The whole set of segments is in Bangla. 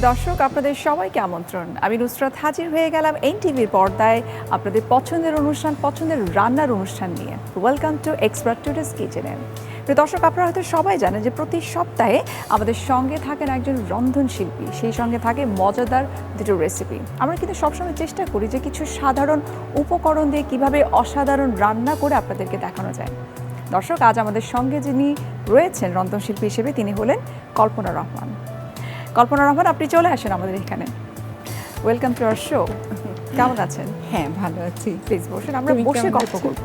দর্শক, আপনাদের সবাইকে আমন্ত্রণ। আমি নুসরাত হাজির হয়ে গেলাম এনটিভির পর্দায় আপনাদের পছন্দের অনুষ্ঠান, পছন্দের রান্নার অনুষ্ঠান নিয়ে। ওয়েলকাম টু এক্সপার্ট টুডেস কিচেনে। দর্শক, আপনারা হয়তো সবাই জানেন যে প্রতি সপ্তাহে আমাদের সঙ্গে থাকেন একজন রন্ধনশিল্পী, সেই সঙ্গে থাকে মজাদার দুটো রেসিপি। আমরা কিন্তু সবসময় চেষ্টা করি যে কিছু সাধারণ উপকরণ দিয়ে কিভাবে অসাধারণ রান্না করে আপনাদেরকে দেখানো যায়। দর্শক, আজ আমাদের সঙ্গে যিনি রয়েছেন রন্ধনশিল্পী হিসেবে তিনি হলেন কল্পনা রহমান। কল্পনা রহমান, আপনি চলে আসেন আমাদের এখানে। Welcome to our show. কেমন আছেন? হ্যাঁ, ভালো আছি। প্লিজ বসুন, আমরা বসে গল্প করব।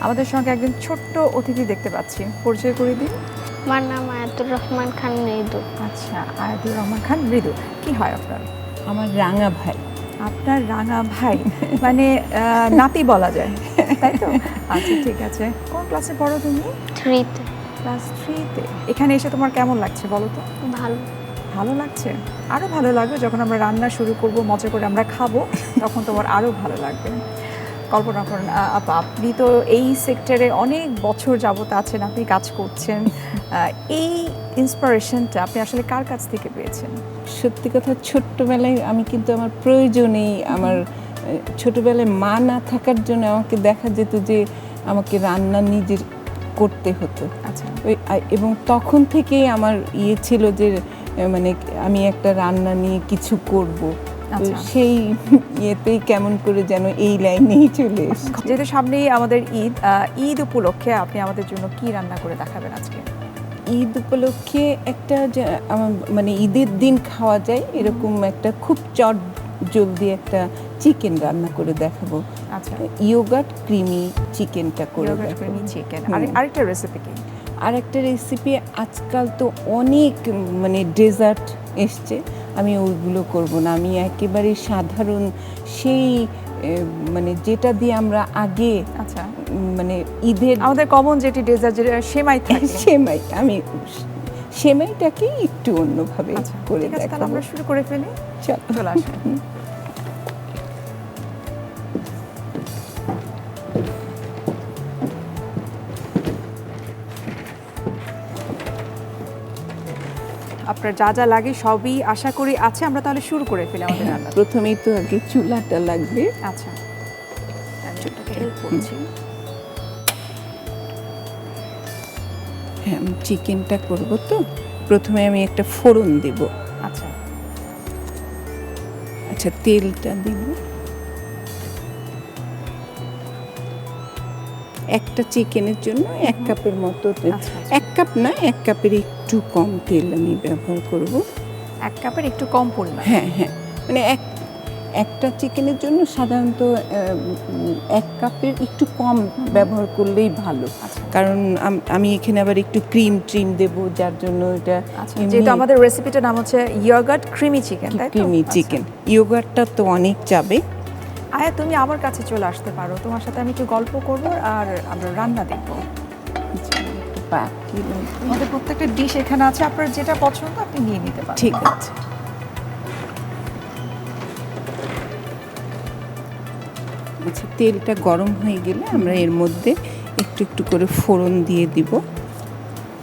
আমাদের সঙ্গে একজন ছোট্ট অতিথি দেখতে পাচ্ছি, পরিচয় করে দিন। আমার নাম আয়াতুর রহমান খান মৃদু। আচ্ছা, আয়াতুর রহমান খান মৃদু। কি হয় আপনার? আমার রাঙা ভাই। আপনার রাঙা ভাই মানে নাতি বলা যায়, তাই তো? আচ্ছা, ঠিক আছে। কোন ক্লাসে পড়ো তুমি? 3-তে। ক্লাস 3-তে। এখানে এসে তোমার কেমন লাগছে বলো তো? ভালো। ভালো লাগছে? আরও ভালো লাগবে যখন আমরা রান্না শুরু করব, মজা করে আমরা খাবো, তখন তোমার আরও ভালো লাগবে। কল্পনা করেন, আপনি তো এই সেক্টরে অনেক বছর যাবত আছেন, আপনি কাজ করছেন। এই ইন্সপিরেশনটা আপনি আসলে কার কাছ থেকে পেয়েছেন? সত্যি কথা, ছোট্টবেলায় আমি কিন্তু আমার প্রয়োজনেই, আমার ছোটবেলায় মা না থাকার জন্য আমাকে দেখা যেত যে আমাকে রান্না নিজের করতে হতো। আচ্ছা। এবং তখন থেকেই আমার ইয়ে ছিল যে মানে আমি একটা রান্না নিয়ে কিছু করব। সেই ইয়েতেই কেমন করে যেন এই লাইনেই চলে এসেছে। যেহেতু সামনেই আমাদের ঈদ উপলক্ষে আপনি আমাদের জন্য কি রান্না করে দেখাবেন আজকে? ঈদ উপলক্ষে একটা মানে ঈদের দিন খাওয়া যায় এরকম একটা খুব চট জলদি একটা চিকেন রান্না করে দেখাবো। আচ্ছা, ইয়োগার্ট ক্রিমি চিকেনটা করে দেখাবো। চিকেন। আরেকটা রেসিপি কি? আরেকটা রেসিপি, আজকাল তো অনেক মানে ডেজার্ট এসছে, আমি ওইগুলো করব না। আমি একেবারে সাধারণ সেই মানে যেটা দিয়ে আমরা আগে, আচ্ছা, মানে ঈদের আমাদের কমন যেটি ডেজার্ট, যেটা সেমাই থাকে, সেমাই, আমি সেমাইটাকে একটু অন্যভাবে করে দেখাবো। তাহলে আমরা শুরু করে ফেলি। চলে আসুন। আপনার যা যা লাগে সবই আশা করি আছে। আমরা তাহলে শুরু করে ফেলি আমাদের রান্না। প্রথমেই তো আগে চুলাটা লাগবে। আচ্ছা, আমি এটাকে হেল্প করছি। হ্যাঁ, আমি চিকেনটা করব, তো প্রথমে আমি একটা ফোড়ন দেব। আচ্ছা আচ্ছা, তেলটা দিব। একটা চিকেনের জন্য 1 কাপের মতো তেল। 1 কাপ না, 1 কাপের একটু কম তেল আমি ব্যবহার করব। 1 কাপের একটু কম পরিমাণ? হ্যাঁ হ্যাঁ, মানে একটা চিকেনের জন্য সাধারণত 1 কাপের একটু কম ব্যবহার করলেই ভালো। কারণ আমি এখানে আবার একটু ক্রিম দেব, যার জন্য এটা, যেটা আমাদের রেসিপিটার নাম হচ্ছে ইয়োগার্ট ক্রিমি চিকেন, তাই তো? Creamy chicken. ইয়োগার্টটা তো অনেক যাবে। আয়া, তুমি আমার কাছে চলে আসতে পারো, তোমার সাথে আমি একটু গল্প করব আর আমরা রান্না দেখব। আমাদের প্রত্যেকটা ডিশ এখানে আছে, আপনার যেটা পছন্দ আপনি নিয়ে নিতে পারেন। ঠিক আছে। আচ্ছা, তেলটা গরম হয়ে গেলে আমরা এর মধ্যে একটু একটু করে ফোড়ন দিয়ে দিব।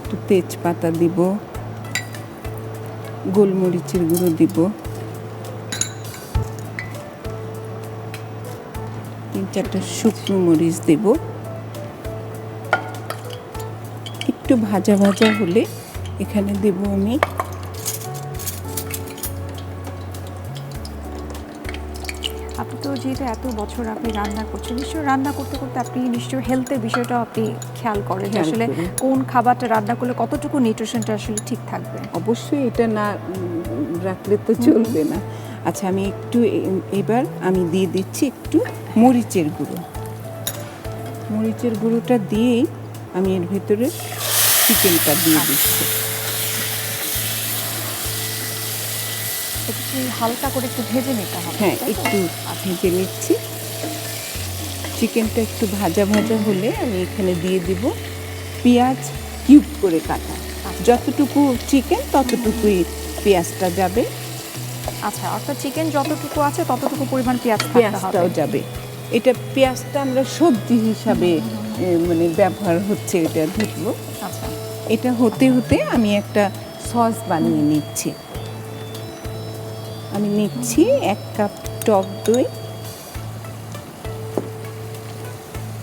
একটু তেজপাতা দিব, গোলমরিচের গুঁড়ো দিব, 3-4টা শুকনো মরিচ দেব। একটু ভাজা ভাজা হলে এখানে দেব আমি আপনি তো যেহেতু এত বছর আপনি রান্না করছেন, নিশ্চয়ই রান্না করতে করতে আপনি নিশ্চয়ই হেলথের বিষয়টা আপনি খেয়াল করেন, আসলে কোন খাবারটা রান্না করলে কতটুকু নিউট্রিশনটা আসলে ঠিক থাকবে। অবশ্যই এটা না রাখলে তো চলবে না। আচ্ছা, আমি একটু এবার আমি দিয়ে দিচ্ছি একটু মরিচের গুঁড়ো। মরিচের গুঁড়োটা দিয়েই আমি এর ভেতরে চিকেনটা দিয়ে দিচ্ছি। হালকা করে একটু ভেজে নিতে হবে। হ্যাঁ, একটু ভেজে নিচ্ছি। চিকেনটা একটু ভাজা ভাজা হলে আমি এখানে দিয়ে দিব পেঁয়াজ কিউব করে কাটা। যতটুকু চিকেন ততটুকুই পেঁয়াজটা যাবে। আচ্ছা, অর্থাৎ চিকেন যতটুকু আছে ততটুকু পরিমাণ পেঁয়াজটাও যাবে। এটা পেঁয়াজটা আমরা সবজি হিসাবে মানে ব্যবহার হচ্ছে এটা ধরবো। আচ্ছা, এটা হতে হতে আমি একটা সস বানিয়ে নিচ্ছি। আমি নিচ্ছি 1 কাপ টক দই,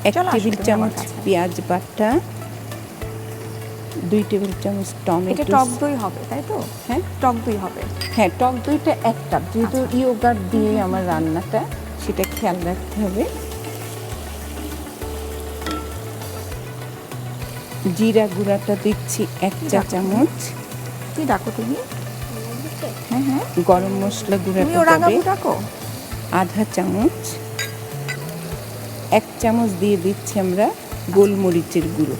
1 চলো আসো টেবিল তুমি আমার চামচ কাছে। পেঁয়াজ বাটা, 2 টেবিল চামচ এটা টমেটো। টক দই হবে তাই তো? হ্যাঁ টক দই হবে। হ্যাঁ, টক দইটা 1 কাপ, যেহেতু ইয়োগার্ট দিয়ে আমার রান্নাটা, সেটা খেয়াল রাখতে হবে। জিরা গুঁড়াটা দিচ্ছি 1 চা চামচ, কি ডাকো তুমি? হ্যাঁ হ্যাঁ, গরম মশলা তুমি গুঁড়াটা ও রাঙাবু দেবে ডাকো। আধা চামচ, 1 চামচ দিয়ে দিচ্ছি আমরা গোলমরিচের গুঁড়ো।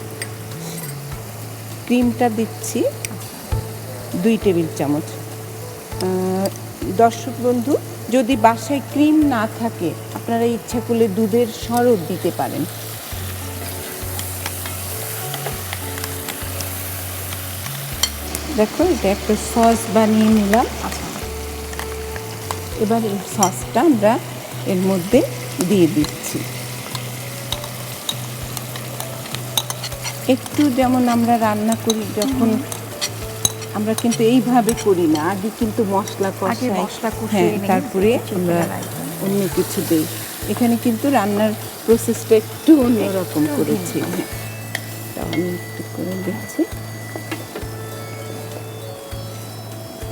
ক্রিমটা দিচ্ছি 2 টেবিল চামচ। দর্শক বন্ধু, যদি বাসায় ক্রিম না থাকে আপনারা ইচ্ছা করলে দুধের সরও দিতে পারেন। দেখো, এটা একটা সস বানিয়ে নিলাম। এবার এই সসটা আমরা এর মধ্যে দিয়ে দিচ্ছি। একটু যেমন আমরা রান্না করি যখন, আমরা কিন্তু এইভাবে করি না, আগে কিন্তু মশলা কষাই, হ্যাঁ, তারপরে আমরা অন্য কিছু দিই। এখানে কিন্তু রান্নার প্রসেসটা একটু অন্যরকম করেছি। হ্যাঁ, তাও আমি একটু করে দিচ্ছি।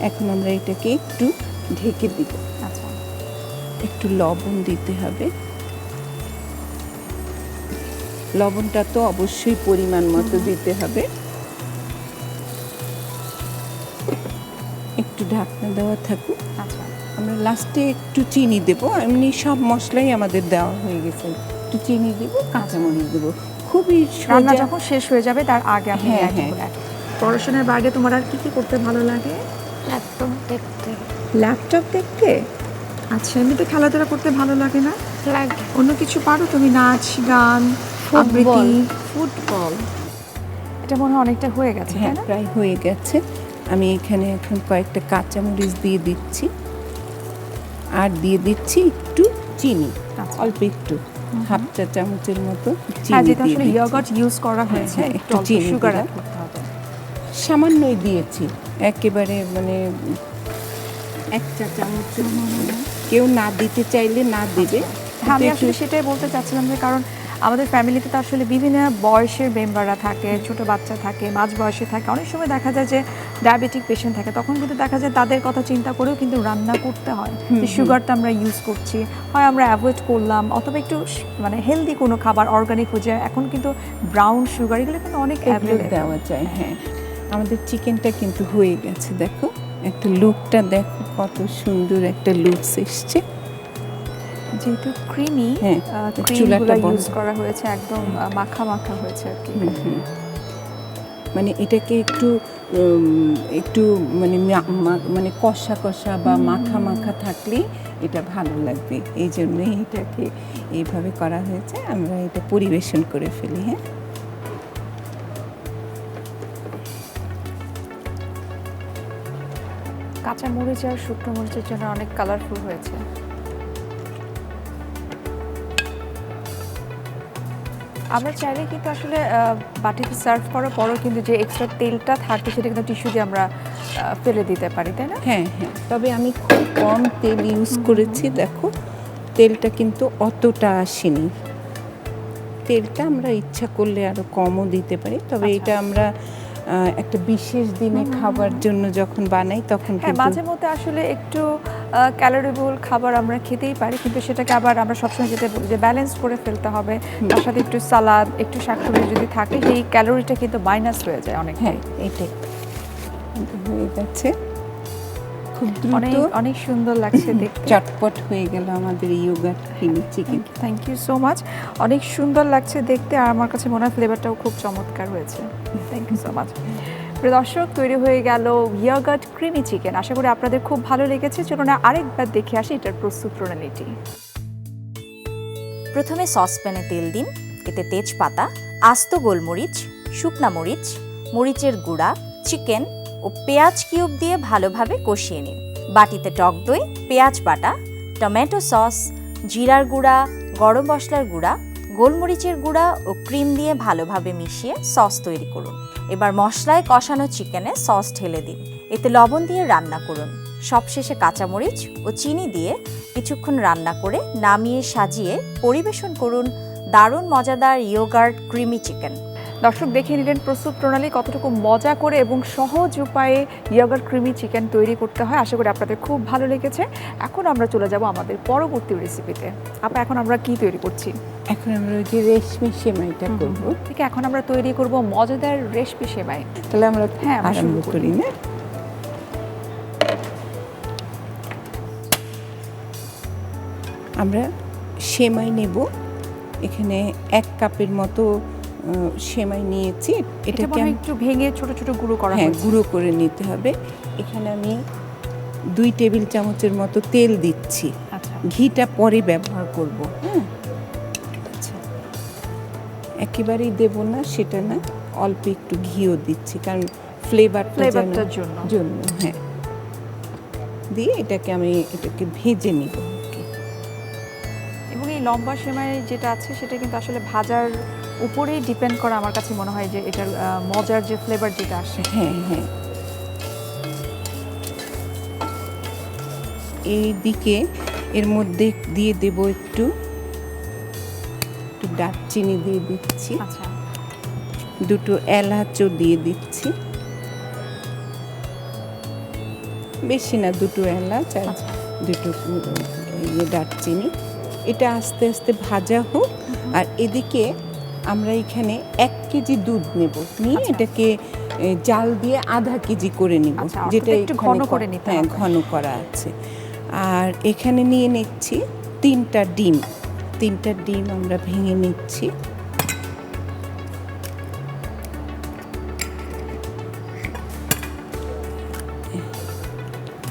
এখন আমরা এটাকে একটু ঢেকে দিব। আচ্ছা, একটু লবণ দিতে হবে। লবণটা তো অবশ্যই পরিমাণ মতো দিতে হবে। একটু ঢাকনা দেওয়া থাকুক। আচ্ছা, আমরা লাস্টে একটু চিনি দেব, এমনি সব মশলাই আমাদের দেওয়া হয়ে গেছে। একটু চিনি দেব, কাঁচামরিচ দেব, খুবই রান্না সোজা। যখন শেষ হয়ে যাবে তার আগে আপনি হ্যাঁ, add হ্যাঁ। করে add। পড়াশোনার বাইরে তোমার আর কি কি করতে ভালো লাগে? ল্যাপটপ দেখতে ল্যাপটপ দেখতে। আচ্ছা, এমনিতে খেলাধুলা করতে ভালো লাগে না? লাগে। অন্য কিছু পারো তুমি? নাচ, গান, আবৃত্তি, ফুটবল। এটা মনে হয় অনেকটা হয়ে গেছে তাই হ্যাঁ, না? প্রায় হয়ে গেছে। আমি এখানে এখন কয়েকটা কাঁচামরিচ দিয়ে দিচ্ছি, আর দিয়ে দিচ্ছি একটু চিনি, আচ্ছা। অল্প একটু, হাফ চা চামচের মতো হ্যাঁ, চিনি যেটা দিয়ে আসলে দিচ্ছি। ইয়োগার্ট ইউজ করা হয়েছে, হ্যাঁ, একটু একটু চিনি সুগার দিলাম। অ্যাড করতে হবে। সামান্যই দিয়েছি, একেবারে মানে 1 চা চামচ। কেউ না দিতে চাইলে না দেবে। হ্যাঁ, আমি কিন্তু আসলে একটু- সেটাই বলতে চাচ্ছিলাম যে কারণ আমাদের ফ্যামিলিতে তো আসলে বিভিন্ন বয়সের মেম্বাররা থাকে, ছোট বাচ্চা থাকে, মাঝ বয়সে থাকে, অনেক সময় দেখা যায় যে ডায়াবেটিক পেশেন্ট থাকে, তখন কিন্তু দেখা যায় তাদের কথা চিন্তা করেও কিন্তু রান্না করতে হয়। যে সুগারটা আমরা ইউজ করছি, হয় আমরা অ্যাভয়েড করলাম, অথবা একটু মানে হেলদি কোনো খাবার অর্গানিক হয়ে যায়। এখন কিন্তু ব্রাউন সুগার এগুলো কিন্তু অনেক এগুলো অ্যাভেলেবল দেওয়া যায়। হ্যাঁ, আমাদের চিকেনটা কিন্তু হয়ে গেছে। দেখো, একটা লুকটা দেখো, কত সুন্দর একটা লুকস এসছে। যেহেতু ক্রিমি, হ্যাঁ, ক্রিমগুলো চুলাটা বন্ধ। ইউজ করা হয়েছে, একদম মাখা মাখা হয়েছে আর কি। মানে এটাকে একটু একটু মানে মানে কষা কষা বা মাখা মাখা থাকলে এটা ভালো লাগবে, এই জন্যই এটাকে এইভাবে করা হয়েছে। আমরা এটা পরিবেশন করে ফেলি। হ্যাঁ, কাঁচা মরিচ আর শুকনো মরিচের জন্য অনেক কালারফুল হয়েছে। আমরা চাইলে কিন্তু আসলে বাটিতে সার্ভ করার পরও কিন্তু যে এক্সট্রা তেলটা থাকে সেটা কিন্তু টিস্যু দিয়ে আমরা ফেলে দিতে পারি, তাই না? হ্যাঁ, হ্যাঁ, তবে আমি খুব কম তেল ইউজ করেছি। দেখো, তেলটা কিন্তু অতটা আসেনি। তেলটা আমরা ইচ্ছা করলে আরো কমও দিতে পারি, তবে এটা আমরা একটা বিশেষ দিনে খাবার জন্য যখন বানাই তখন হ্যাঁ, কিন্তু মাঝে মধ্যে আসলে একটু ক্যালোরিবল খাবার আমরা খেতেই পারি, কিন্তু সেটাকে আবার আমরা সবসময় যেটা বলি যে ব্যালেন্স করে ফেলতে হবে। তার সাথে একটু সালাদ, একটু শাকসবজি যদি থাকে, সেই ক্যালোরিটা কিন্তু মাইনাস হয়ে যায় অনেক। হ্যাঁ, এটাই হয়ে গেছে। খুব অনেক দ্রুত অনেক সুন্দর লাগছে দেখতে। চটপট হয়ে গেল আমাদের yoghurt creamy chicken. Thank you so much. অনেক সুন্দর লাগছে দেখতে, আর আমার কাছে মনে হয় ফ্লেভারটাও খুব চমৎকার হয়েছে। Thank you so much. প্রিয় দর্শক, তৈরি হয়ে গেল ইয়োগার্ট ক্রিমি চিকেন। আশা করি আপনাদের খুব ভালো লেগেছে। চলুন আরেকবার দেখে আসি এটার প্রস্তুত প্রণালীটি। প্রথমে সসপ্যানে তেল দিন, এতে তেজপাতা, আস্ত গোলমরিচ, শুকনা মরিচ, মরিচের গুঁড়া, চিকেন ও পেঁয়াজ কিউব দিয়ে ভালোভাবে কষিয়ে নিন। বাটিতে টক দই, পেঁয়াজ বাটা, টমেটো সস, জিরার গুঁড়া, গরম মশলার গুঁড়া, গোলমরিচের গুঁড়া ও ক্রিম দিয়ে ভালোভাবে মিশিয়ে সস তৈরি করুন। এবার মশলায় কষানো চিকেনে সস ঢেলে দিন। এতে লবণ দিয়ে রান্না করুন। সবশেষে কাঁচামরিচ ও চিনি দিয়ে কিছুক্ষণ রান্না করে নামিয়ে সাজিয়ে পরিবেশন করুন দারুণ মজাদার ইয়োগার্ট ক্রিমি চিকেন। দর্শক দেখে নিলেন প্রস্তুত প্রণালী কতটুকু মজা করে এবং সহজ উপায়ে ইয়োগার্ট ক্রিমি চিকেন তৈরি করতে হয়। আশা করি আপনাদের খুব ভালো লেগেছে। এখন আমরা চলে যাব আমাদের পরবর্তী রেসিপিতে। আপা, এখন আমরা কি তৈরি করছি? এখন আমরা ওই যে রেশমি সেমাইটা করব। ঠিক এখন আমরা তৈরি করব মজাদার রেশমি সেমাই। তাহলে আমরা আমরা শুরু আরম্ভ করি না? আমরা সেমাই নেব। এখানে 1 কাপের মতো সেমাই নিয়েছি। এটাকে একটু ভেঙে ছোট ছোট গুঁড়ো করা হ্যাঁ, হয়েছে। গুঁড়ো করে নিতে হবে। এখানে আমি 2 টেবিল চামচের মতো তেল দিচ্ছি। আচ্ছা, ঘিটা পরে ব্যবহার করব। হ্যাঁ, আচ্ছা, একেবারেই দেব না সেটা না, অল্প একটু ঘিও দিচ্ছি কারণ ফ্লেভারটার জন্য। হ্যাঁ, দিয়ে এটাকে ভেজে নিব। এবং এই লম্বা সেমাই যেটা আছে সেটা কিন্তু আসলে ভাজার উপরেই ডিপেন্ড করে আমার কাছে মনে হয় যে এটার মজার যে ফ্লেভার যেটা আসে। হ্যাঁ হ্যাঁ, এই দিকে এর মধ্যে দিয়ে দেব একটু দারচিনি দিয়ে দিচ্ছি। আচ্ছা, 2 এলাচও দিয়ে দিচ্ছি, বেশি না, 2 এলাচ আর 2 দারচিনি। এটা আস্তে আস্তে ভাজা হোক। আর এদিকে আমরা এখানে 1 কেজি দুধ নেব, নিয়ে এটাকে জাল দিয়ে আধা কেজি করে নিব, যেটা একটু ঘন করে নিতে হবে। হ্যাঁ, ঘন করা আছে। আর এখানে নিয়ে নিচ্ছি 3টা ডিম। 3টা ডিম আমরা ভেঙে নিচ্ছি।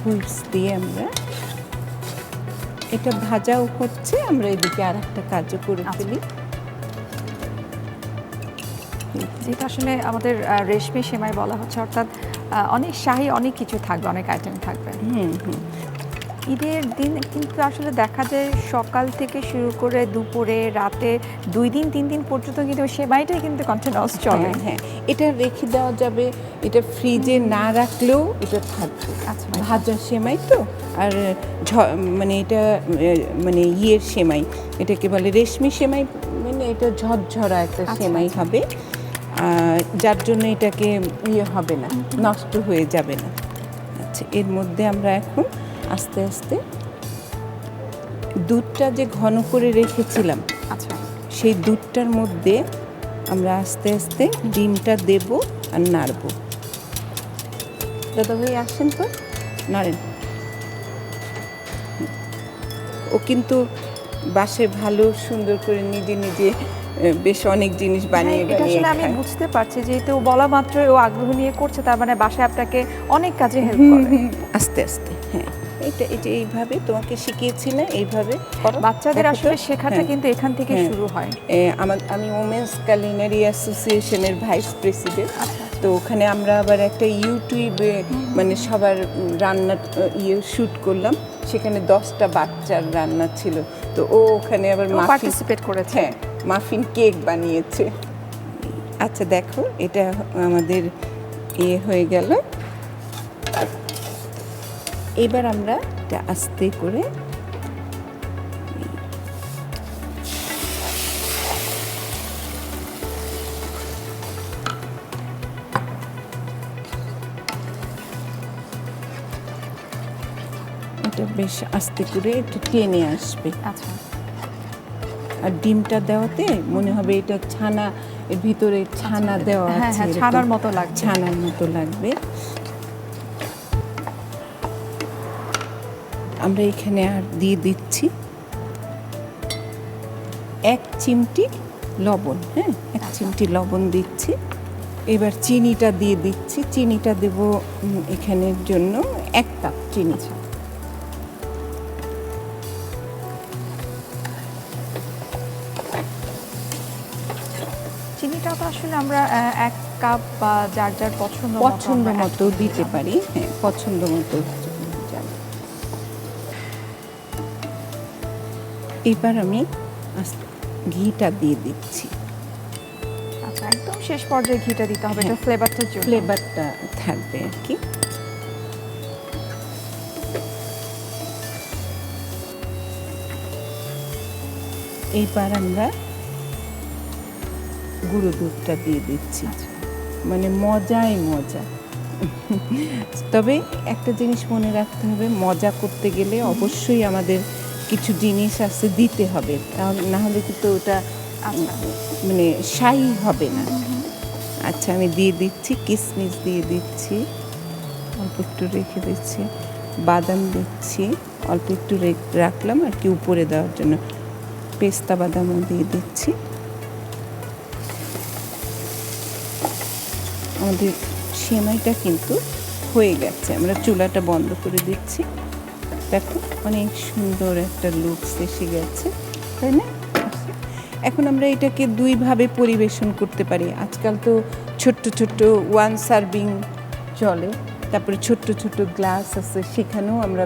হুইপস দিয়ে আমরা এটা ভাজাও হচ্ছে, আমরা এদিকে আর একটা কাজও করে ফেলি। যেটা আসলে আমাদের রেশমি সেমাই বলা হচ্ছে, অর্থাৎ অনেক শাহী অনেক কিছু থাকবে, অনেক আইটেম থাকবে। ঈদের দিন কিন্তু আসলে দেখা যায় সকাল থেকে শুরু করে দুপুরে রাতে 2 দিন 3 দিন পর্যন্ত কিন্তু সেমাইটাই কিন্তু কন্টিনিউয়াস চলে। হ্যাঁ, এটা রেখে দেওয়া যাবে, এটা ফ্রিজে না রাখলেও এটা থাকবে। আচ্ছা, ভাজা সেমাই তো, আর মানে এটা মানে ইয়ের সেমাই, এটাকে বলে রেশমি সেমাই, মানে এটা ঝরঝরা একটা সেমাই হবে, যার জন্য এটাকে হবে না, নষ্ট হয়ে যাবে না। আচ্ছা, এর মধ্যে আমরা এখন আস্তে আস্তে দুধটা যে ঘন করে রেখেছিলাম, আচ্ছা, সেই দুধটার মধ্যে আমরা আস্তে আস্তে ডিমটা দেব আর নাড়ব। দাদা ভাই আসেন তো, নাড়েন। ও কিন্তু বাসায় ভালো সুন্দর করে নিজে নিজে বেশ অনেক জিনিস বানিয়ে এটা আসলে আমি বুঝতে পারছি যে তো বলা মাত্রই ও আগ্রহ নিয়ে করছে, তার মানে বাসায় আপনাকে অনেক কাজে হেল্প করে। আস্তে আস্তে, হ্যাঁ, এটা এইভাবে তোমাকে শিখিয়েছি না, এইভাবে বাচ্চাদের আসলে শেখাটা কিন্তু এখান থেকে শুরু হয়। আমি ওমেন্স কুলিনারি অ্যাসোসিয়েশনের ভাইস প্রেসিডেন্ট। তো ওখানে আমরা আবার একটা ইউটিউবে মানে সবার রান্না শুট করলাম, সেখানে 10টা বাচ্চার রান্না ছিল। তো ও ওখানে আবার পার্টিসিপেট করেছে, হ্যাঁ, মাফিন কেক বানিয়েছে। আচ্ছা, দেখো এটা আমাদের হয়ে গেল। এবার আমরা এটা আস্তে করে এটা বেশ আস্তে করে একটু টেনে আসবে। আচ্ছা, আর ডিমটা দেওয়াতে মনে হবে এটা ছানা, এর ভিতরে ছানা দেওয়া আছে, ছানার মতো লাগবে, ছানার মতো লাগবে। আমরা এখানে আর দিয়ে দিচ্ছি 1 চিমটি লবণ। হ্যাঁ, 1 চিমটি লবণ দিচ্ছি। এবার চিনিটা দিয়ে দিচ্ছি। চিনিটা দেব এখানের জন্য 1 কাপ চিনি। চিনিটা তো আসলে আমরা 1 কাপ বা যার যার পছন্দ মতো দিতে পারি। হ্যাঁ, পছন্দ মতো। এবার আমি ঘিটা দিয়ে দিচ্ছি। আচ্ছা, একদম শেষ পর্যায়ে ঘিটা দিতে হবে, এটা হ্যাঁ। ফ্লেভারটার জন্য। ফ্লেভারটা থাকবে আর কি। এইবার আমরা গুঁড়ো দুধটা দিয়ে দিচ্ছি। আচ্ছা। মানে মজাই মজা। তবে একটা জিনিস মনে রাখতে হবে, মজা করতে গেলে অবশ্যই আমাদের কিছু জিনিস আছে দিতে হবে, তাহলে না হলে কিন্তু ওটা আচ্ছা। মানে শাহী হবে না। আচ্ছা, আমি দিয়ে দিচ্ছি কিশমিশ, দিয়ে দিচ্ছি অল্প একটু, রেখে দিচ্ছি বাদাম, দিচ্ছি অল্প একটু রাখলাম আর কি উপরে দেওয়ার জন্য, পেস্তা বাদামও দিয়ে দিচ্ছি। আমাদের সেমাইটা কিন্তু হয়ে গেছে, আমরা চুলাটা বন্ধ করে দিচ্ছি। দেখো অনেক সুন্দর একটা লুকস এসে গেছে, তাই না? এখন আমরা এটাকে দুইভাবে পরিবেশন করতে পারি। আজকাল তো ছোট্ট ছোট্ট ওয়ান সার্ভিং চলে, তারপরে ছোট্ট ছোট্ট গ্লাস আছে, সেখানেও আমরা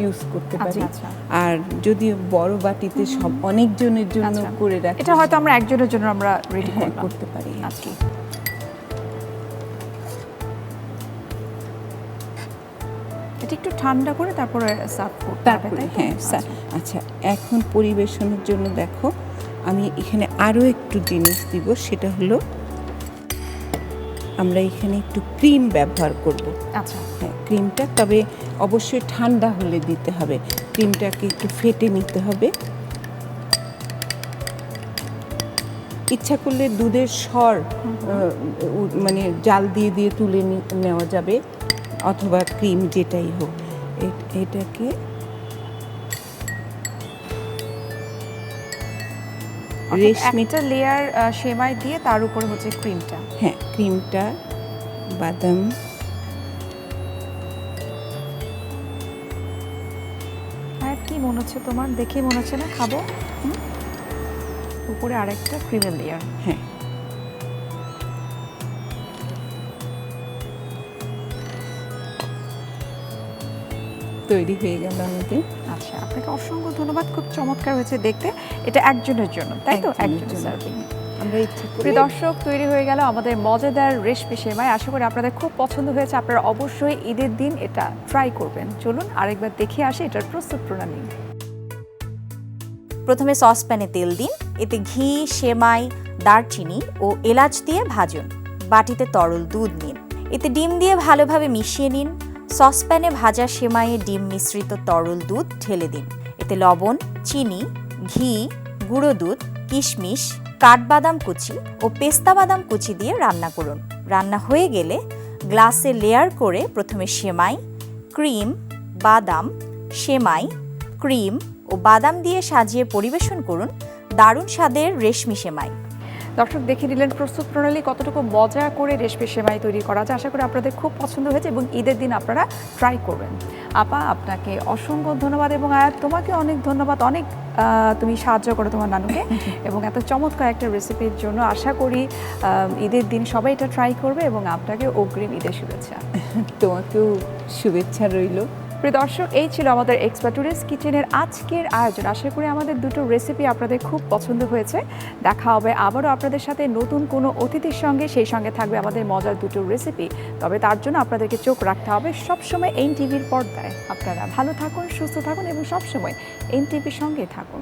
ইউজ করতে পারি। আচ্ছা। আর যদি বড় বাটিতে সব অনেকজনের জন্য আচ্ছা। করে রাখি, এটা হয়তো আমরা একজনের জন্য আমরা রেডি করতে পারি। আচ্ছা। এটা একটু ঠান্ডা করে তারপরে সার্ভ করতে হবে, তারপরে তাই তো? হ্যাঁ। আচ্ছা, এখন পরিবেশনের জন্য দেখো আমি এখানে আরও একটু জিনিস দিব, সেটা হলো আমরা এখানে একটু ক্রিম ব্যবহার করব। আচ্ছা। হ্যাঁ, ক্রিমটা তবে অবশ্যই ঠান্ডা হলে দিতে হবে। ক্রিমটাকে একটু ফেটে নিতে হবে। ইচ্ছা করলে দুধের সর মানে জাল দিয়ে দিয়ে তুলে নেওয়া যাবে, অথবা ক্রিম যেটাই হোক। এটাকে একটা লেয়ার সেমাই দিয়ে তার উপরে হচ্ছে ক্রিমটা। হ্যাঁ, ক্রিমটা, বাদাম, আর কি মনে হচ্ছে তোমার? দেখে মনে হচ্ছে না খাবো? উপরে আরেকটা ক্রিমের লেয়ার। হ্যাঁ, তৈরি হয়ে গেল আমাদের। আচ্ছা, আপনাকে অসংখ্য ধন্যবাদ, খুব চমৎকার হয়েছে দেখতে। এটা একজনের জন্য, তাই তো? একজনের সার্ভিং। আমরা ইচ্ছা করি। প্রিয় দর্শক, তৈরি হয়ে গেল আমাদের মজাদার রেশমি সেমাই। আশা করি আপনাদের খুব পছন্দ হয়েছে। আপনারা অবশ্যই ঈদের দিন এটা ট্রাই করবেন। চলুন আরেকবার দেখে আসি এটার প্রস্তুত প্রণালী। প্রথমে সসপ্যানে তেল দিন, এতে ঘি, সেমাই, দারচিনি ও এলাচ দিয়ে ভাজুন। বাটিতে তরল দুধ নিন, এতে ডিম দিয়ে ভালোভাবে মিশিয়ে নিন। সসপ্যানে ভাজা সেমাইয়ে ডিম মিশ্রিত তরল দুধ ঢেলে দিন। এতে লবণ, চিনি, ঘি, গুঁড়ো দুধ, কিশমিশ, কাঠবাদাম কুচি ও পেস্তা বাদাম কুচি দিয়ে রান্না করুন। রান্না হয়ে গেলে গ্লাসে লেয়ার করে প্রথমে সেমাই, ক্রিম, বাদাম, সেমাই, ক্রিম ও বাদাম দিয়ে সাজিয়ে পরিবেশন করুন। দারুণ স্বাদের রেশমি সেমাই। দর্শক, দেখে নিলেন প্রস্তুত প্রণালী, কতটুকু মজা করে রেশমি সেমাই তৈরি করা যায়। আশা করি আপনাদের খুব পছন্দ হয়েছে এবং ঈদের দিন আপনারা ট্রাই করবেন। আপা, আপনাকে অসংখ্য ধন্যবাদ, এবং আয়াত তোমাকে অনেক ধন্যবাদ। অনেক তুমি সাহায্য করো তোমার নানুকে এবং এত চমৎকার একটা রেসিপির জন্য। আশা করি ঈদের দিন সবাই এটা ট্রাই করবে, এবং আপনাকে অগ্রিম ঈদের শুভেচ্ছা। তোমাকেও শুভেচ্ছা রইল। প্রিয় দর্শক, এই ছিল আমাদের এক্সপার্ট টুডেস কিচেনের আজকের আয়োজন। আশা করি আমাদের দুটো রেসিপি আপনাদের খুব পছন্দ হয়েছে। দেখা হবে আবারও আপনাদের সাথে নতুন কোনো অতিথির সঙ্গে, সেই সঙ্গে থাকবে আমাদের মজার দুটো রেসিপি। তবে তার জন্য আপনাদেরকে চোখ রাখতে হবে সবসময় এনটিভির পর্দায়। আপনারা ভালো থাকুন, সুস্থ থাকুন এবং সবসময় এনটিভির সঙ্গে থাকুন।